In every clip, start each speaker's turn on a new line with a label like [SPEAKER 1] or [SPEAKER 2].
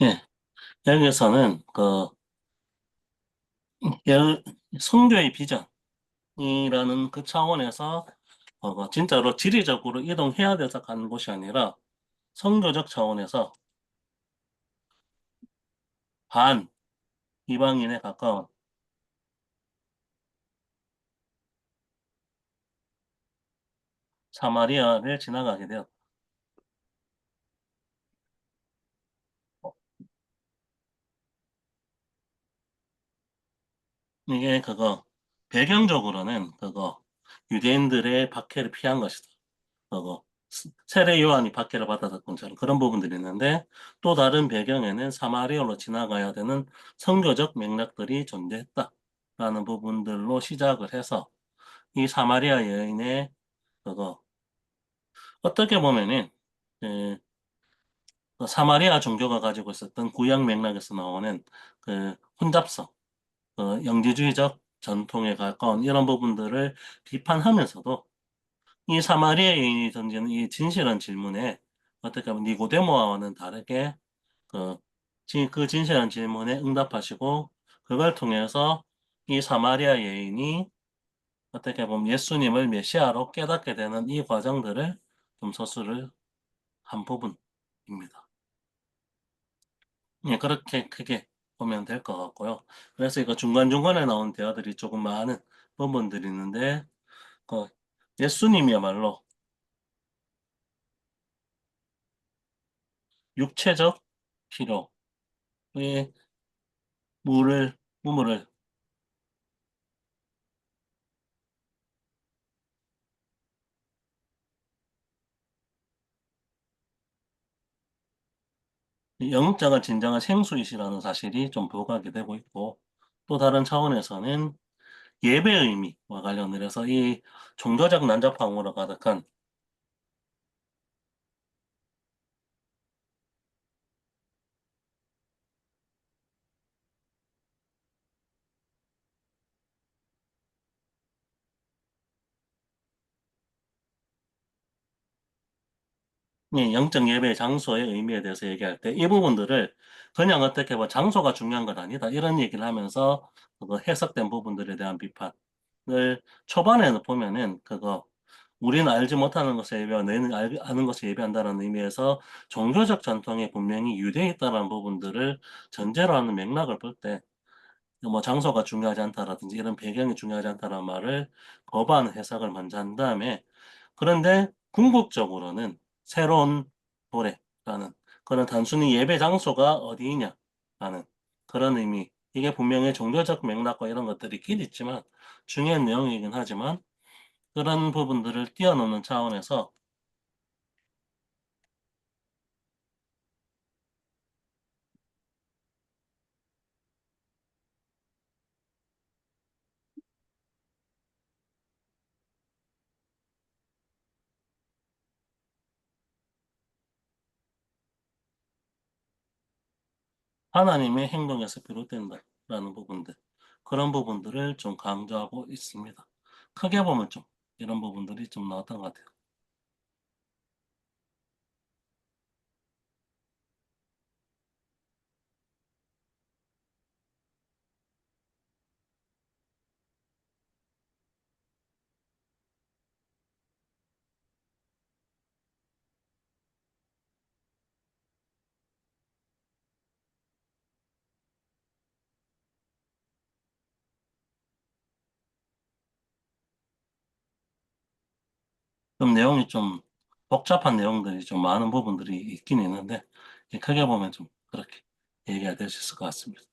[SPEAKER 1] 예, 여기서는 열- 성교의 비전이라는 그 차원에서 진짜로 지리적으로 이동해야 돼서 가는 곳이 아니라 선교적 차원에서 반 이방인에 가까운 사마리아를 지나가게 되었다. 이게 배경적으로는 유대인들의 박해를 피한 것이다. 세례 요한이 박해를 받았던 것처럼 그런 부분들이 있는데, 또 다른 배경에는 사마리아로 지나가야 되는 선교적 맥락들이 존재했다라는 부분들로 시작을 해서 이 사마리아 여인의 그거 어떻게 보면은 그 사마리아 종교가 가지고 있었던 구약 맥락에서 나오는 혼잡성, 영지주의적 전통에 가까운 이런 부분들을 비판하면서도 이 사마리아 여인이 던지는 이 진실한 질문에 어떻게 보면 니고데모와는 다르게 그, 그 진실한 질문에 응답하시고 그걸 통해서 이 사마리아 여인이 어떻게 보면 예수님을 메시아로 깨닫게 되는 이 과정들을 좀 서술을 한 부분입니다. 예, 그렇게 크게 보면 될 것 같고요. 그래서 이거 중간중간에 나온 대화들이 조금 많은 부분들이 있는데, 그 예수님이야말로 육체적 필요의 우물을 영적인 진정한 생수이시라는 사실이 좀 부각이 되고 있고, 또 다른 차원에서는 예배의 의미와 관련을 해서 이 종교적 난잡함으로 가득한 이 영적 예배 장소의 의미에 대해서 얘기할 때 이 부분들을 그냥 어떻게 뭐 장소가 중요한 건 아니다 이런 얘기를 하면서 해석된 부분들에 대한 비판을 초반에는 보면은 우리는 알지 못하는 것을 예배하고 너희는 아는 것을 예배한다는 의미에서 종교적 전통에 분명히 유대에 있다는 부분들을 전제로 하는 맥락을 볼 때 뭐 장소가 중요하지 않다라든지 이런 배경이 중요하지 않다는 말을 거부하는 해석을 먼저 한 다음에, 그런데 궁극적으로는 새로운 도래라는 그런 단순히 예배 장소가 어디이냐라는 그런 의미, 이게 분명히 종교적 맥락과 이런 것들이 있긴 있지만 중요한 내용이긴 하지만 그런 부분들을 뛰어넘는 차원에서 하나님의 행동에서 비롯된다라는 부분들, 그런 부분들을 좀 강조하고 있습니다. 크게 보면 좀 이런 부분들이 좀 나왔던 것 같아요. 좀 내용이 좀 복잡한 내용들이 좀 많은 부분들이 있긴 있는데, 크게 보면 좀 그렇게 얘기가 될 수 있을 것 같습니다.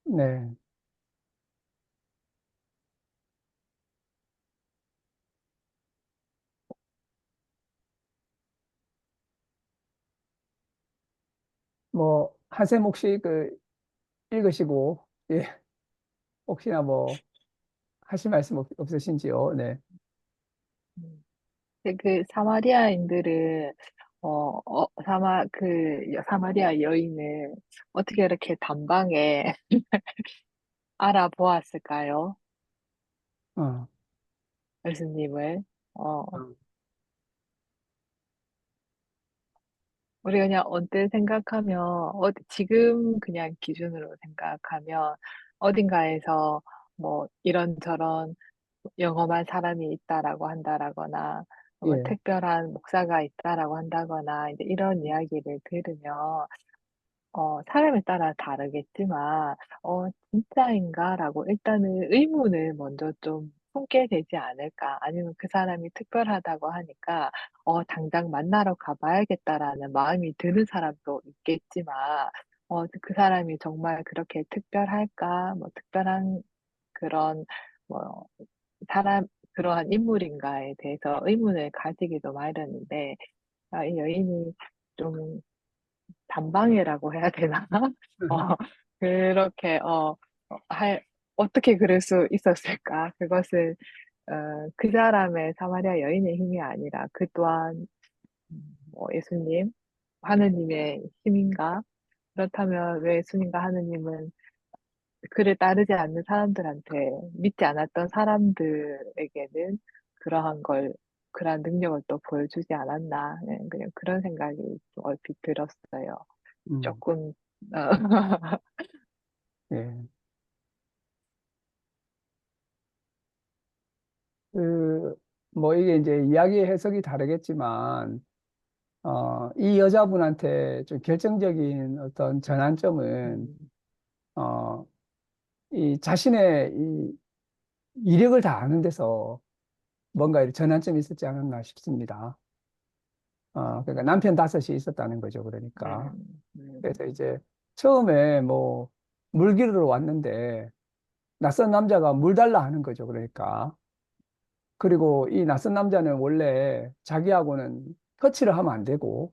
[SPEAKER 2] 네. 뭐, 한샘 혹시 읽으시고, 예, 혹시나 뭐, 하실 말씀 없으신지요? 네.
[SPEAKER 3] 음. 근데 그 사마리아인들은 사마리아 여인을 어떻게 이렇게 단방에 알아보았을까요?
[SPEAKER 2] 어,
[SPEAKER 3] 예수님을. 어,
[SPEAKER 2] 어,
[SPEAKER 3] 우리 그냥 언뜻 생각하면, 지금 그냥 기준으로 생각하면, 어딘가에서 뭐 이런저런 영험한 사람이 있다라고 한다라거나, 뭐
[SPEAKER 2] 예,
[SPEAKER 3] 특별한 목사가 있다라고 한다거나, 이제 이런 이야기를 들으면, 사람에 따라 다르겠지만, 진짜인가라고 일단은 의문을 먼저 좀 품게 되지 않을까. 아니면 그 사람이 특별하다고 하니까, 당장 만나러 가봐야겠다라는 마음이 드는 사람도 있겠지만, 그 사람이 정말 그렇게 특별할까? 뭐, 특별한 그런, 뭐, 사람, 그러한 인물인가에 대해서 의문을 가지기도 마련인데, 이 여인이 좀 단방이라고 해야 되나? 어, 그렇게, 할, 어떻게 그럴 수 있었을까? 그것은, 그 사람의 사마리아 여인의 힘이 아니라 그 또한, 뭐 예수님, 하느님의 힘인가? 그렇다면 왜 예수님과 하느님은 그를 따르지 않는 사람들한테, 믿지 않았던 사람들에게는 그러한 걸, 그러한 능력을 또 보여주지 않았나? 네, 그냥 그런 생각이 좀 얼핏 들었어요.
[SPEAKER 2] 음,
[SPEAKER 3] 조금, 어,
[SPEAKER 2] 예. 그, 뭐 이게 이제 이야기 해석이 다르겠지만, 이 여자분한테 좀 결정적인 어떤 전환점은,
[SPEAKER 3] 음,
[SPEAKER 2] 어, 이 자신의 이 이력을 다 아는 데서 뭔가 이렇게 전환점이 있었지 않았나 싶습니다. 그러니까 남편 다섯이 있었다는 거죠. 그러니까. 그래서 이제 처음에 뭐 물기르러 왔는데 낯선 남자가 물 달라 하는 거죠. 그러니까. 그리고 이 낯선 남자는 원래 자기하고는 터치를 하면 안 되고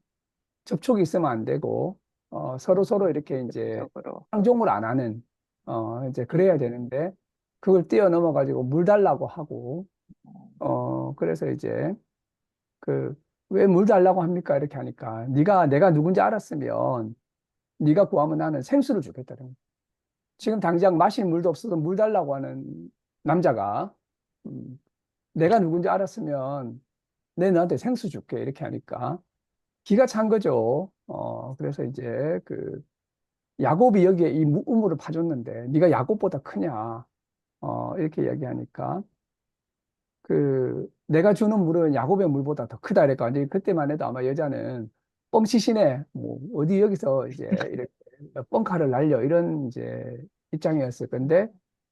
[SPEAKER 2] 접촉이 있으면 안 되고 서로 서로 이렇게 이제
[SPEAKER 3] 적극적으로.
[SPEAKER 2] 상종을 안 하는 이제 그래야 되는데 그걸 뛰어넘어 가지고 물 달라고 하고 그래서 이제 그 왜 물 달라고 합니까? 이렇게 하니까 네가 내가 누군지 알았으면 네가 구하면 나는 생수를 주겠다는 거야. 지금 당장 마실 물도 없어서 물 달라고 하는 남자가 음, 내가 누군지 알았으면 내 너한테 생수 줄게 이렇게 하니까 기가 찬 거죠. 그래서 이제 그 야곱이 여기에 이 우물을 파줬는데 네가 야곱보다 크냐? 이렇게 이야기하니까 그 내가 주는 물은 야곱의 물보다 더 크다 그러니까 이제 그때만 해도 아마 여자는 뻥치시네 뭐 어디 여기서 이제 이렇게 뻥카를 날려 이런 이제 입장이었을 건데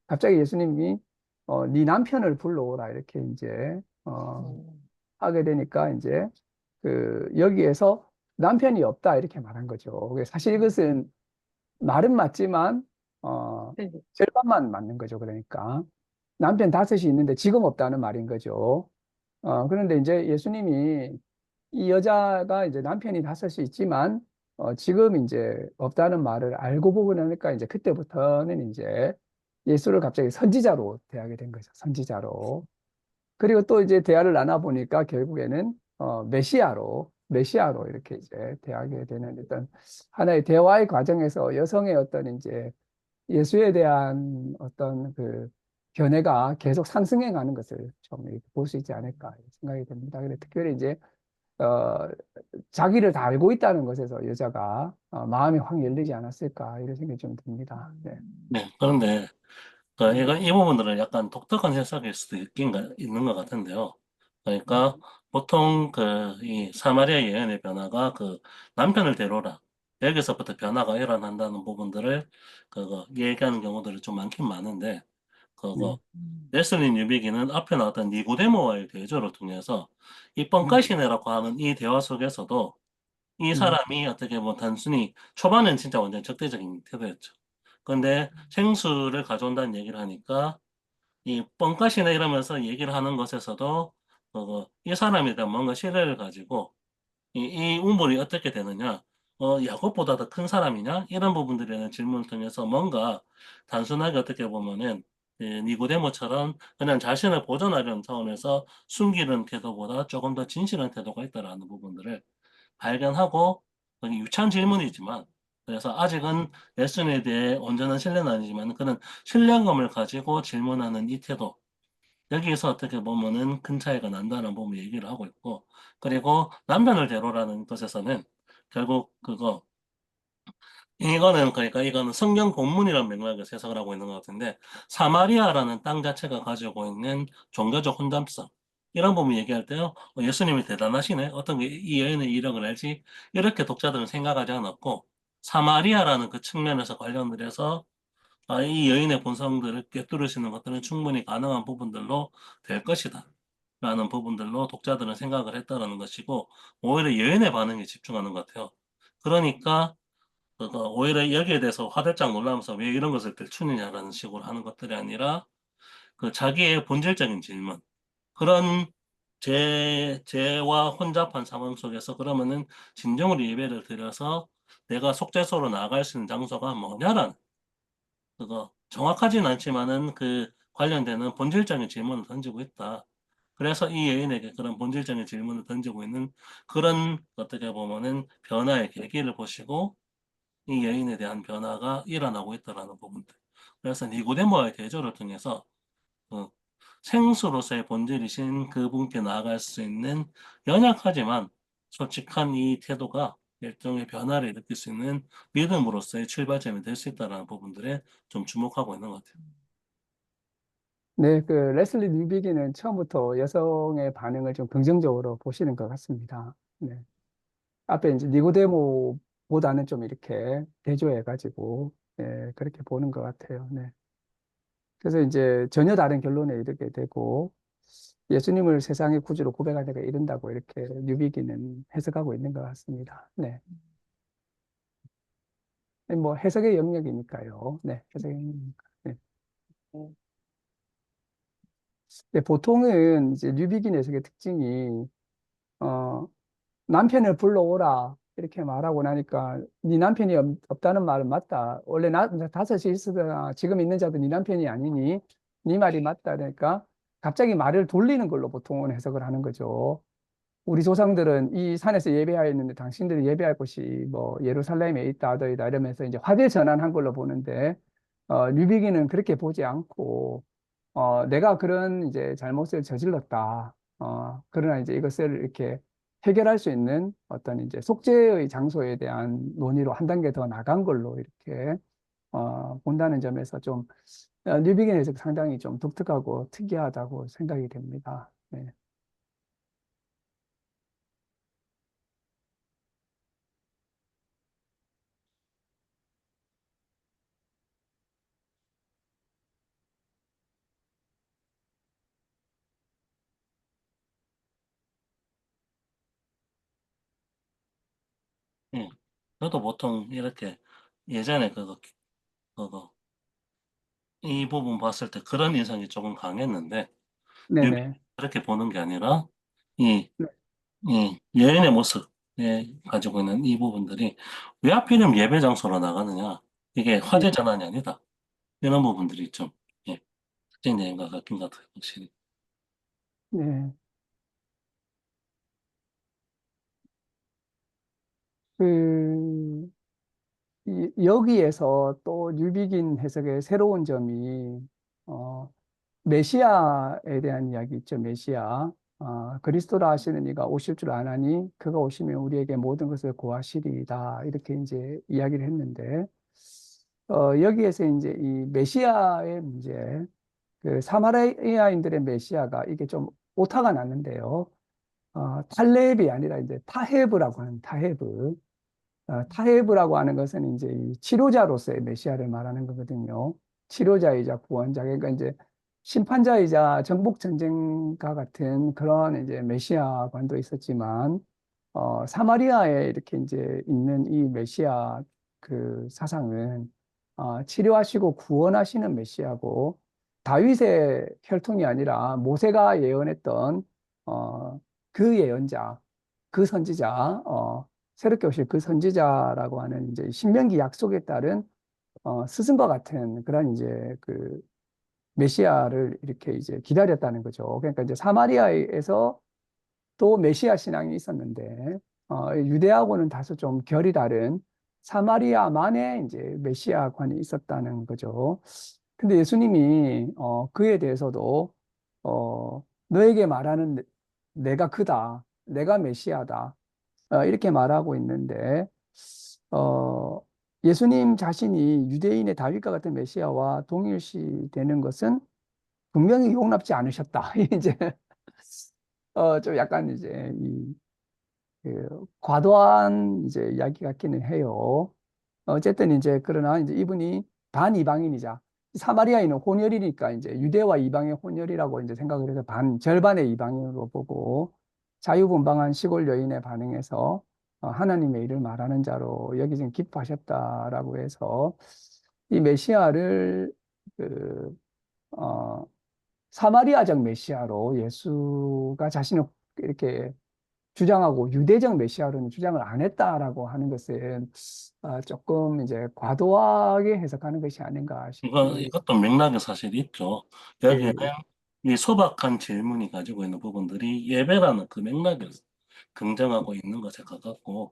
[SPEAKER 2] 갑자기 예수님이 네 남편을 불러오라 이렇게 이제
[SPEAKER 3] 음,
[SPEAKER 2] 하게 되니까 이제 그 여기에서 남편이 없다 이렇게 말한 거죠. 사실
[SPEAKER 3] 음,
[SPEAKER 2] 이것은 말은 맞지만
[SPEAKER 3] 네,
[SPEAKER 2] 절반만 맞는 거죠. 그러니까 남편 다섯이 있는데 지금 없다는 말인 거죠. 그런데 이제 예수님이 이 여자가 이제 남편이 다섯이 있지만 지금 이제 없다는 말을 알고 보고 나니까 이제 그때부터는 이제 예수를 갑자기 선지자로 대하게 된 거죠. 선지자로. 그리고 또 이제 대화를 나눠보니까 결국에는 메시아로 이렇게 이제 대하게 되는 어떤 하나의 대화의 과정에서 여성의 어떤 이제 예수에 대한 어떤 그 견해가 계속 상승해 가는 것을 좀 볼 수 있지 않을까 생각이 됩니다. 그래 특별히 이제 어, 자기를 다 알고 있다는 것에서 여자가 마음이 확 열리지 않았을까 이런 생각이 좀 듭니다. 네.
[SPEAKER 1] 네, 그런데
[SPEAKER 2] 음,
[SPEAKER 1] 이 부분들은 약간 독특한 해석일 수도 있는 것 같은데요. 그러니까 보통 이 사마리아 여인의 변화가 남편을 데려오라. 여기서부터 변화가 일어난다는 부분들을 얘기하는 경우들이 좀 많긴 많은데
[SPEAKER 2] 네.
[SPEAKER 1] 그거 레슬린 유비기는 앞에 나왔던 니고데모와의 대조를 통해서 이
[SPEAKER 2] 음,
[SPEAKER 1] 뻥카시네라고 하는 이 대화 속에서도 이
[SPEAKER 2] 음,
[SPEAKER 1] 사람이 어떻게 보면 단순히 초반엔 진짜 완전 적대적인 태도였죠. 그런데 생수를 가져온다는 얘기를 하니까 이 뻥까시네 이러면서 얘기를 하는 것에서도 이 사람에 대한 뭔가 신뢰를 가지고 이 우물이 어떻게 되느냐, 야곱보다 더 큰 사람이냐 이런 부분들에 대한 질문을 통해서 뭔가 단순하게 어떻게 보면은 니고데모처럼 그냥 자신을 보존하려는 차원에서 숨기는 태도보다 조금 더 진실한 태도가 있다라는 부분들을 발견하고 그게 유치한 질문이지만 그래서 아직은 예수님에 대해 온전한 신뢰는 아니지만 그런 신뢰감을 가지고 질문하는 이 태도 여기에서 어떻게 보면은 큰 차이가 난다는 부분 얘기를 하고 있고 그리고 남편을 대로라는 것에서는 결국 그거 이거는 그러니까 이거는 성경 본문이라는 맥락에서 해석을 하고 있는 것 같은데 사마리아라는 땅 자체가 가지고 있는 종교적 혼잡성 이런 부분 얘기할 때요 예수님이 대단하시네 어떤 게 이 여인의 이력을 알지 이렇게 독자들은 생각하지 않았고 사마리아라는 그 측면에서 관련을 해서 이 여인의 본성들을 꿰뚫으시는 것들은 충분히 가능한 부분들로 될 것이다 라는 부분들로 독자들은 생각을 했다라는 것이고 오히려 여인의 반응에 집중하는 것 같아요. 그러니까 오히려 여기에 대해서 화들짝 놀라면서 왜 이런 것을 들추느냐라는 식으로 하는 것들이 아니라 그 자기의 본질적인 질문 그런 죄와 혼잡한 상황 속에서 그러면은 진정으로 예배를 드려서 내가 속죄소로 나아갈 수 있는 장소가 뭐냐라는 그거 정확하진 않지만은 그 관련되는 본질적인 질문을 던지고 있다. 그래서 이 여인에게 그런 본질적인 질문을 던지고 있는 그런 어떻게 보면은 변화의 계기를 보시고 이 여인에 대한 변화가 일어나고 있다라는 부분들. 그래서 니고데모와의 대조를 통해서 그 생수로서의 본질이신 그분께 나아갈 수 있는 연약하지만 솔직한 이 태도가 일종의 변화를 일으킬 수 있는 믿음으로서의 출발점이 될 수 있다는 부분들에 좀 주목하고 있는 것 같아요.
[SPEAKER 2] 네, 그 레슬리 뉴비기는 처음부터 여성의 반응을 좀 긍정적으로 보시는 것 같습니다. 네. 앞에 이제 니고데모보다는 좀 이렇게 대조해가지고, 네, 그렇게 보는 것 같아요. 네. 그래서 이제 전혀 다른 결론에 이르게 되고, 예수님을 세상의 구주로 고백하다가 이른다고 이렇게 뉴비기는 해석하고 있는 것 같습니다. 네. 뭐 해석의 영역이니까요. 네, 해석의 영역이니까. 네.
[SPEAKER 3] 네.
[SPEAKER 2] 근데 보통은 이제 뉴비긴 해석의 특징이, 어, 남편을 불러오라 이렇게 말하고 나니까 네 남편이 없다는 말은 맞다. 원래 다섯이 있으나 지금 있는 자도 네 남편이 아니니 네 말이 맞다. 그러니까 갑자기 말을 돌리는 걸로 보통은 해석을 하는 거죠. 우리 조상들은 이 산에서 예배하였는데 당신들이 예배할 곳이 뭐 예루살렘에 있다 하더이다 이러면서 이제 화제 전환한 걸로 보는데 류비기는 그렇게 보지 않고 내가 그런 이제 잘못을 저질렀다. 그러나 이제 이것을 이렇게 해결할 수 있는 어떤 이제 속죄의 장소에 대한 논의로 한 단계 더 나간 걸로 이렇게 본다는 점에서 좀 뉴비긴의 해석 상당히 좀 독특하고 특이하다고 생각이 됩니다. 네.
[SPEAKER 1] 예. 저도 보통 이렇게 예전에 그거, 이 부분 봤을 때 그런 인상이 조금 강했는데, 뉴비
[SPEAKER 2] 네네.
[SPEAKER 1] 그렇게 보는 게 아니라, 이,
[SPEAKER 2] 네.
[SPEAKER 1] 이 여인의 모습에 가지고 있는 이 부분들이 왜 하필이면 예배 장소로 나가느냐. 이게
[SPEAKER 2] 네.
[SPEAKER 1] 화제 전환이 아니다. 이런 부분들이 좀, 예, 특징적인 것 같긴 같아요, 확실히.
[SPEAKER 2] 네. 그, 여기에서 또 뉴비긴 해석의 새로운 점이, 어, 메시아에 대한 이야기 있죠, 메시아. 그리스도라 하시는 이가 오실 줄 아나니 그가 오시면 우리에게 모든 것을 고하시리이다. 이렇게 이제 이야기를 했는데, 여기에서 이제 이 메시아의 문제, 그 사마리아인들의 메시아가 이게 좀 오타가 났는데요. 탈렙이 아니라 이제 타헤브라고 하는 타헤브. 타헤브라고 하는 것은 이제 이 치료자로서의 메시아를 말하는 거거든요. 치료자이자 구원자. 그러니까 이제 심판자이자 정복 전쟁과 같은 그런 이제 메시아관도 있었지만, 사마리아에 이렇게 이제 있는 이 메시아 그 사상은, 치료하시고 구원하시는 메시아고, 다윗의 혈통이 아니라 모세가 예언했던, 그 예언자, 그 선지자, 새롭게 오실 그 선지자라고 하는 이제 신명기 약속에 따른 스승과 같은 그런 이제 그 메시아를 이렇게 이제 기다렸다는 거죠. 그러니까 이제 사마리아에서 또 메시아 신앙이 있었는데 유대하고는 다소 좀 결이 다른 사마리아만의 이제 메시아관이 있었다는 거죠. 근데 예수님이 그에 대해서도 너에게 말하는 내가 그다, 내가 메시아다, 이렇게 말하고 있는데 어, 예수님 자신이 유대인의 다윗과 같은 메시아와 동일시 되는 것은 분명히 용납지 않으셨다. 이제 좀 약간 이제 과도한 이제 이야기 같기는 해요. 어쨌든 이제 그러나 이제 이분이 반이방인이자 사마리아인은 혼혈이니까 이제 유대와 이방의 혼혈이라고 이제 생각을 해서 절반의 이방인으로 보고 자유분방한 시골 여인의 반응에서 하나님의 일을 말하는 자로 여기진 기뻐하셨다라고 해서 이 메시아를 그, 어, 사마리아적 메시아로 예수가 자신을 이렇게 주장하고 유대적 메시아로는 주장을 안 했다라고 하는 것은 조금 이제 과도하게 해석하는 것이 아닌가 싶습니다.
[SPEAKER 1] 이것도 맥락이 사실 있죠.
[SPEAKER 2] 예,
[SPEAKER 1] 여기에는
[SPEAKER 2] 예.
[SPEAKER 1] 이 소박한 질문이 가지고 있는 부분들이 예배라는 그 맥락을 긍정하고 있는 것에 가깝고,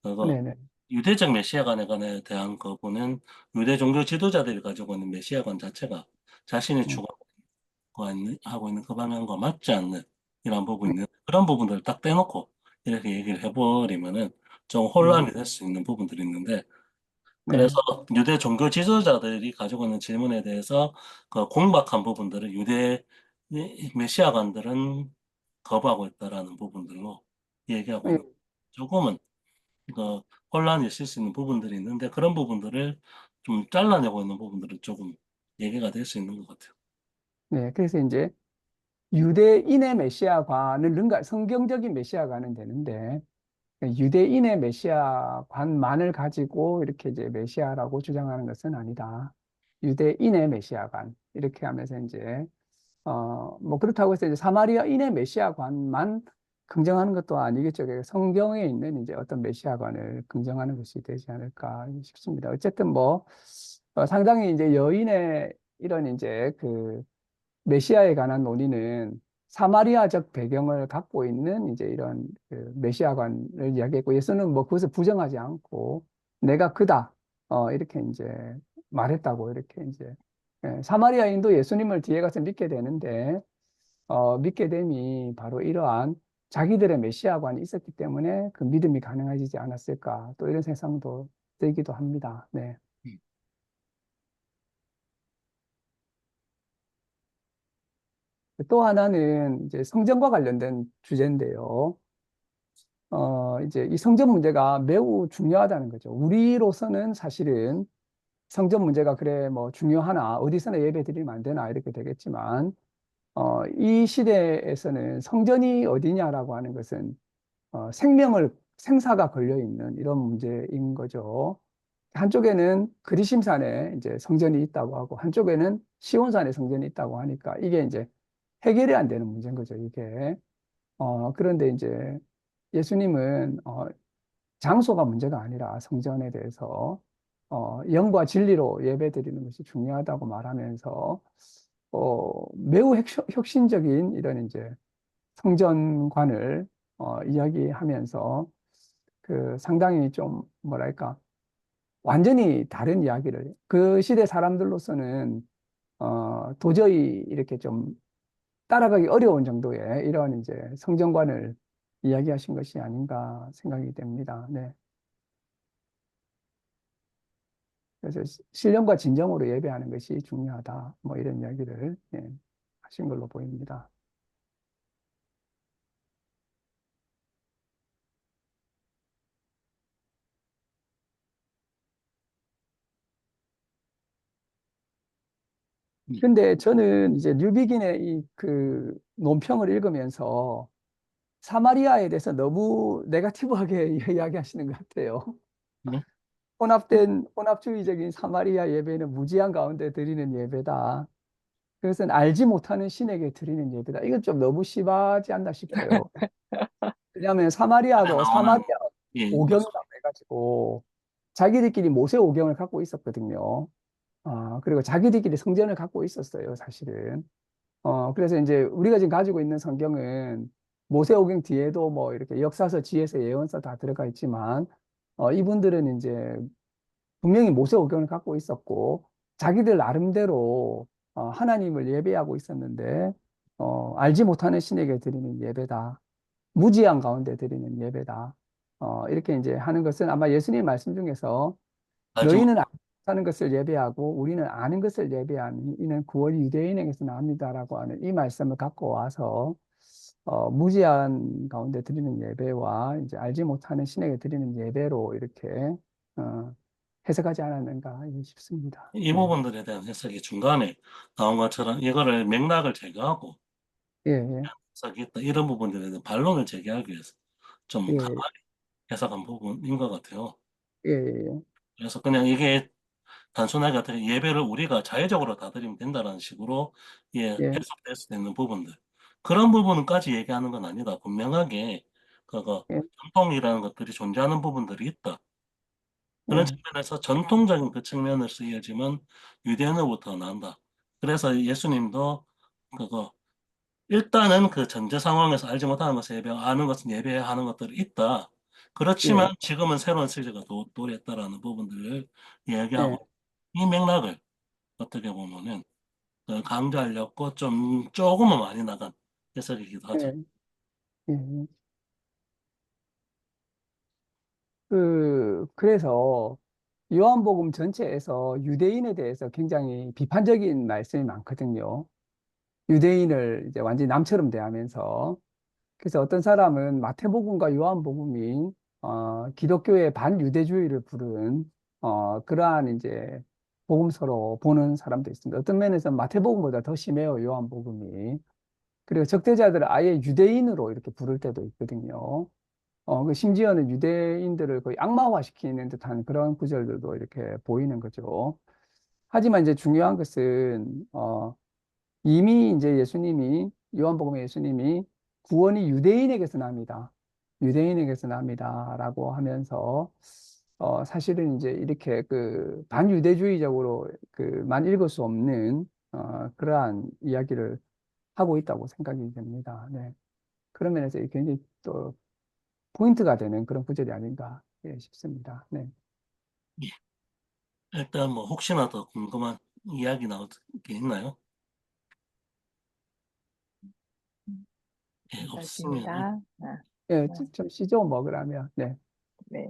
[SPEAKER 1] 그거
[SPEAKER 2] 네네.
[SPEAKER 1] 유대적 메시아관에 대한 거부는 유대 종교 지도자들이 가지고 있는 메시아관 자체가 자신이
[SPEAKER 2] 음,
[SPEAKER 1] 하고 있는 그 방향과 맞지 않는 이런 부분이
[SPEAKER 2] 네,
[SPEAKER 1] 있는 그런 부분들을 딱 빼놓고 이렇게 얘기를 해버리면은 좀
[SPEAKER 2] 네,
[SPEAKER 1] 혼란이 될 수 있는 부분들이 있는데, 그래서
[SPEAKER 2] 네,
[SPEAKER 1] 유대 종교 지도자들이 가지고 있는 질문에 대해서 그 공박한 부분들을 유대 메시아관들은 거부하고 있다라는 부분들로 얘기하고
[SPEAKER 2] 네,
[SPEAKER 1] 있는, 조금은 그 혼란이 있을 수 있는 부분들이 있는데, 그런 부분들을 좀 잘라내고 있는 부분들은 조금 얘기가 될 수 있는 것 같아요.
[SPEAKER 2] 네. 그래서 이제 유대인의 메시아관을 능가 성경적인 메시아관은 되는데 유대인의 메시아관만을 가지고 이렇게 이제 메시아라고 주장하는 것은 아니다. 유대인의 메시아관 이렇게 하면서 이제 뭐 그렇다고 해서 이제 사마리아인의 메시아관만 긍정하는 것도 아니겠죠. 그러니까 성경에 있는 이제 어떤 메시아관을 긍정하는 것이 되지 않을까 싶습니다. 어쨌든 뭐 상당히 이제 여인의 이런 이제 그 메시아에 관한 논의는 사마리아적 배경을 갖고 있는 이제 이런 그 메시아관을 이야기했고 예수는 뭐 그것을 부정하지 않고 내가 그다 이렇게 이제 말했다고 이렇게 이제 사마리아인도 예수님을 뒤에 가서 믿게 되는데 믿게 됨이 바로 이러한 자기들의 메시아관이 있었기 때문에 그 믿음이 가능해지지 않았을까 또 이런 생각도 들기도 합니다. 네.
[SPEAKER 1] 음.
[SPEAKER 2] 또 하나는 이제 성전과 관련된 주제인데요. 이제 이 성전 문제가 매우 중요하다는 거죠. 우리로서는 사실은 성전 문제가 그래 뭐 중요하나 어디서나 예배 드리면 안 되나 이렇게 되겠지만 이 시대에서는 성전이 어디냐라고 하는 것은 생사가 걸려 있는 이런 문제인 거죠. 한쪽에는 그리심산에 이제 성전이 있다고 하고 한쪽에는 시온산에 성전이 있다고 하니까 이게 이제 해결이 안 되는 문제인 거죠, 이게. 그런데 이제 예수님은 장소가 문제가 아니라 성전에 대해서 영과 진리로 예배드리는 것이 중요하다고 말하면서 매우 혁신적인 이런 이제 성전관을 이야기하면서 그 상당히 좀 뭐랄까 완전히 다른 이야기를 그 시대 사람들로서는 도저히 이렇게 좀 따라가기 어려운 정도의 이런 이제 성전관을 이야기하신 것이 아닌가 생각이 됩니다. 네. 그래서 신령과 진정으로 예배하는 것이 중요하다. 뭐 이런 이야기를 하신 걸로 보입니다.
[SPEAKER 1] 음.
[SPEAKER 2] 근데 저는 이제 뉴비긴의 이 그 논평을 읽으면서 사마리아에 대해서 너무 네가티브하게 이야기하시는 것 같아요.
[SPEAKER 1] 네?
[SPEAKER 2] 혼합주의적인 사마리아 예배는 무지한 가운데 드리는 예배다. 그것은 알지 못하는 신에게 드리는 예배다. 이건 좀 너무 심하지 않나 싶어요. 왜냐하면
[SPEAKER 1] 안에
[SPEAKER 2] 사마리아도
[SPEAKER 1] 나오는,
[SPEAKER 2] 사마리아
[SPEAKER 1] 예,
[SPEAKER 2] 오경이라고 해가지고 자기들끼리 모세 오경을 갖고 있었거든요. 그리고 자기들끼리 성전을 갖고 있었어요, 사실은. 그래서 이제 우리가 지금 가지고 있는 성경은 모세오경 뒤에도 뭐 이렇게 역사서, 지혜서, 예언서 다 들어가 있지만, 이분들은 이제 분명히 모세오경을 갖고 있었고, 자기들 나름대로 하나님을 예배하고 있었는데, 알지 못하는 신에게 드리는 예배다. 무지한 가운데 드리는 예배다. 이렇게 이제 하는 것은 아마 예수님 말씀 중에서
[SPEAKER 1] 알지 못.
[SPEAKER 2] 너희는 아는 것을 예배하고 우리는 아는 것을 예배하니 이는 구원이 유대인에게서 나옵니다라고 하는 이 말씀을 갖고 와서 무지한 가운데 드리는 예배와 이제 알지 못하는 신에게 드리는 예배로 이렇게 어, 해석하지 않았는가 싶습니다.
[SPEAKER 1] 이
[SPEAKER 2] 네.
[SPEAKER 1] 부분들에 대한 해석이 중간에 나온 것처럼 이거를 맥락을 제거하고
[SPEAKER 2] 예, 예,
[SPEAKER 1] 해석이 있다. 이런 부분들에 대한 반론을 제기하기 위해서 좀
[SPEAKER 2] 예,
[SPEAKER 1] 가만히 해석한 부분인 것 같아요.
[SPEAKER 2] 예, 예,
[SPEAKER 1] 그래서 그냥 이게 단순하게 어떻게 예배를 우리가 자의적으로 다 드리면 된다는 식으로
[SPEAKER 2] 예,
[SPEAKER 1] 해석될 수 있는 부분들. 그런 부분까지 얘기하는 건 아니다. 분명하게 그거
[SPEAKER 2] 예,
[SPEAKER 1] 전통이라는 것들이 존재하는 부분들이 있다. 그런
[SPEAKER 2] 예,
[SPEAKER 1] 측면에서 전통적인 그 측면을 쓰여지면 유대인으로부터 나온다. 그래서 예수님도 그거 일단은 그 전제 상황에서 알지 못하는 것을 예배, 아는 것은 예배하는 것들이 있다. 그렇지만
[SPEAKER 2] 예,
[SPEAKER 1] 지금은 새로운 시대가 도래했다라는 부분들을
[SPEAKER 2] 예,
[SPEAKER 1] 이야기하고 이 맥락을 어떻게 보면은 강조하려고 좀 조금은 많이 나간 해석이기도 하죠.
[SPEAKER 2] 예, 예. 그래서 요한복음 전체에서 유대인에 대해서 굉장히 비판적인 말씀이 많거든요. 유대인을 이제 완전히 남처럼 대하면서. 그래서 어떤 사람은 마태복음과 요한복음이 기독교의 반유대주의를 부른 그러한 이제 복음서로 보는 사람도 있습니다. 어떤 면에서 마태복음보다 더 심해요, 요한복음이. 그리고 적대자들을 아예 유대인으로 이렇게 부를 때도 있거든요. 심지어는 유대인들을 거의 악마화시키는 듯한 그런 구절들도 이렇게 보이는 거죠. 하지만 이제 중요한 것은, 이미 이제 요한복음의 예수님이 구원이 유대인에게서 납니다. 유대인에게서 납니다라고 하면서, 사실은 이제 이렇게 그 반유대주의적으로 그만 읽을 수 없는, 그러한 이야기를 하고 있다고 생각이 됩니다. 네. 그런 면에서 굉장히 또 포인트가 되는 그런 구절이 아닌가 싶습니다. 네.
[SPEAKER 1] 일단 뭐 혹시나 더 궁금한 이야기 나올 게 있나요? 예, 없으면
[SPEAKER 3] 괜찮습니다. 아,
[SPEAKER 2] 예,
[SPEAKER 3] 아,
[SPEAKER 2] 좀 쉬죠, 뭐, 그러면. 네.
[SPEAKER 3] 네.